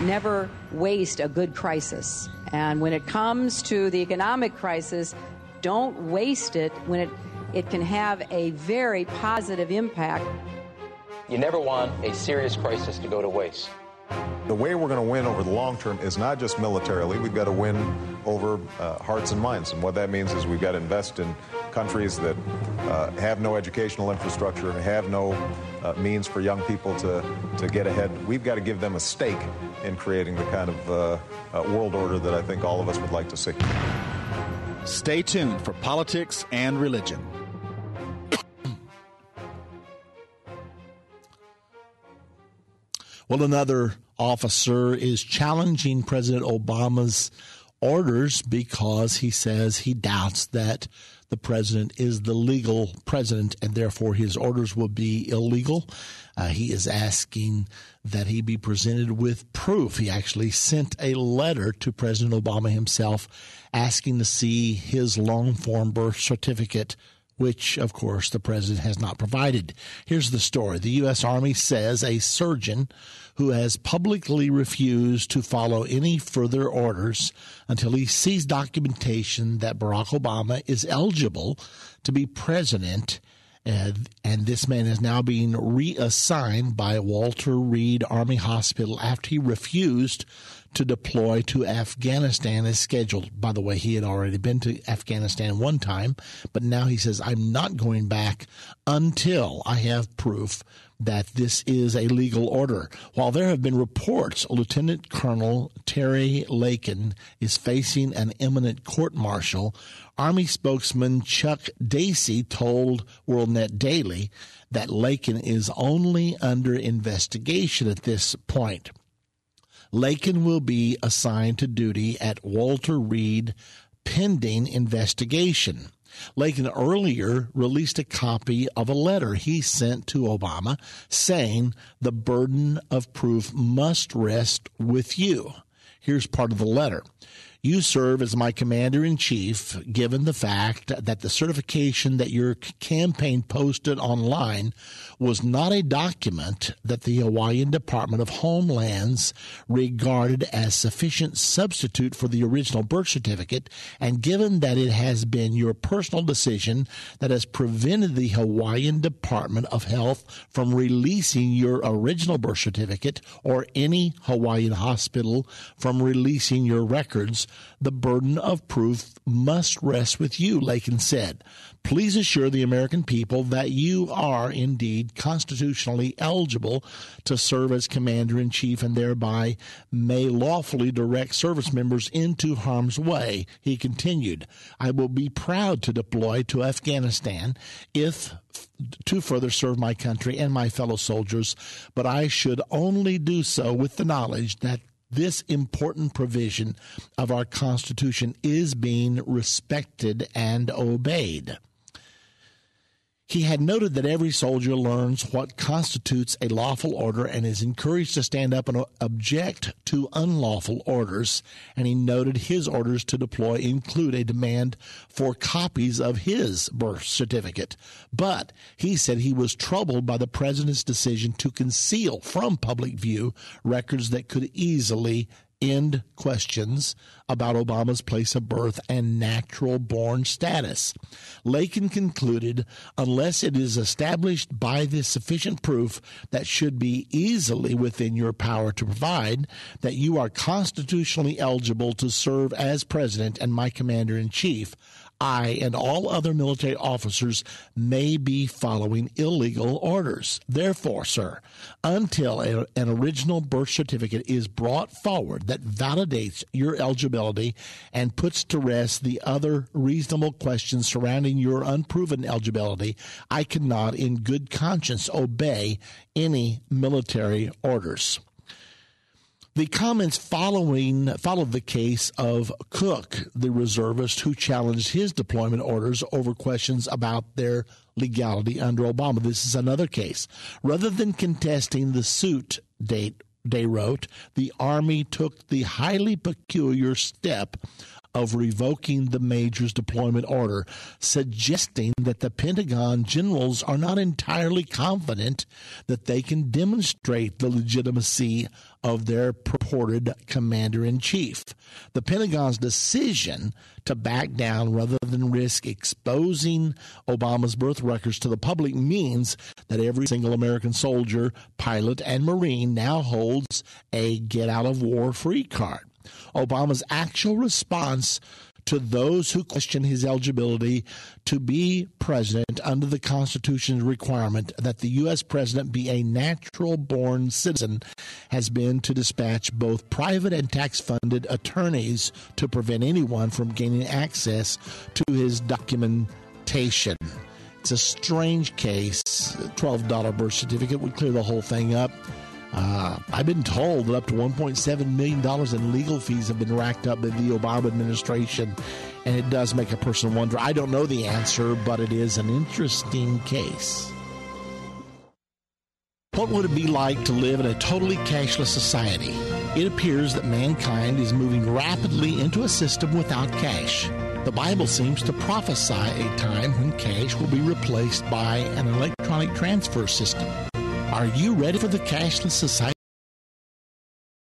never waste a good crisis. And when it comes to the economic crisis, don't waste it when it can have a very positive impact. You never want a serious crisis to go to waste. The way we're going to win over the long term is not just militarily. We've got to win over hearts and minds. And what that means is we've got to invest in countries that have no educational infrastructure, have no means for young people to get ahead. We've got to give them a stake in creating the kind of world order that I think all of us would like to see. Stay tuned for politics and religion. Well, another officer is challenging President Obama's orders because he says he doubts that the president is the legal president and therefore his orders will be illegal. He is asking that he be presented with proof. He actually sent a letter to President Obama himself asking to see his long-form birth certificate, which, of course, the president has not provided. Here's the story. The U.S. Army says a surgeon who has publicly refused to follow any further orders until he sees documentation that Barack Obama is eligible to be president. And this man is now being reassigned by Walter Reed Army Hospital after he refused to deploy to Afghanistan as scheduled. By the way, he had already been to Afghanistan one time, but now he says, I'm not going back until I have proof that this is a legal order. While there have been reports Lieutenant Colonel Terry Lakin is facing an imminent court-martial, Army spokesman Chuck Dacey told WorldNet Daily that Lakin is only under investigation at this point. Lakin will be assigned to duty at Walter Reed pending investigation. Lakin earlier released a copy of a letter he sent to Obama saying the burden of proof must rest with you. Here's part of the letter. You serve as my commander-in-chief, given the fact that the certification that your campaign posted online was not a document that the Hawaiian Department of Homelands regarded as sufficient substitute for the original birth certificate, and given that it has been your personal decision that has prevented the Hawaiian Department of Health from releasing your original birth certificate or any Hawaiian hospital from releasing your records, the burden of proof must rest with you, Lakin said. Please assure the American people that you are indeed constitutionally eligible to serve as commander-in-chief and thereby may lawfully direct service members into harm's way. He continued, I will be proud to deploy to Afghanistan to further serve my country and my fellow soldiers, but I should only do so with the knowledge that this important provision of our Constitution is being respected and obeyed. He had noted that every soldier learns what constitutes a lawful order and is encouraged to stand up and object to unlawful orders, and he noted his orders to deploy include a demand for copies of his birth certificate. But he said he was troubled by the president's decision to conceal from public view records that could easily end questions about Obama's place of birth and natural-born status. Lakin concluded, unless it is established by the sufficient proof that should be easily within your power to provide, that you are constitutionally eligible to serve as president and my commander-in-chief, I and all other military officers may be following illegal orders. Therefore, sir, until an original birth certificate is brought forward that validates your eligibility and puts to rest the other reasonable questions surrounding your unproven eligibility, I cannot in good conscience obey any military orders. The comments followed the case of Cook, the reservist who challenged his deployment orders over questions about their legality under Obama. This is another case. Rather than contesting the suit date, they wrote, the Army took the highly peculiar step of revoking the major's deployment order, suggesting that the Pentagon generals are not entirely confident that they can demonstrate the legitimacy of their purported commander-in-chief. The Pentagon's decision to back down rather than risk exposing Obama's birth records to the public means that every single American soldier, pilot, and Marine now holds a get-out-of-war free card. Obama's actual response to those who question his eligibility to be president under the Constitution's requirement that the U.S. president be a natural-born citizen has been to dispatch both private and tax-funded attorneys to prevent anyone from gaining access to his documentation. It's a strange case. A $12 birth certificate would clear the whole thing up. I've been told that up to $1.7 million in legal fees have been racked up by the Obama administration, and it does make a person wonder. I don't know the answer, but it is an interesting case. What would it be like to live in a totally cashless society? It appears that mankind is moving rapidly into a system without cash. The Bible seems to prophesy a time when cash will be replaced by an electronic transfer system. Are you ready for the cashless society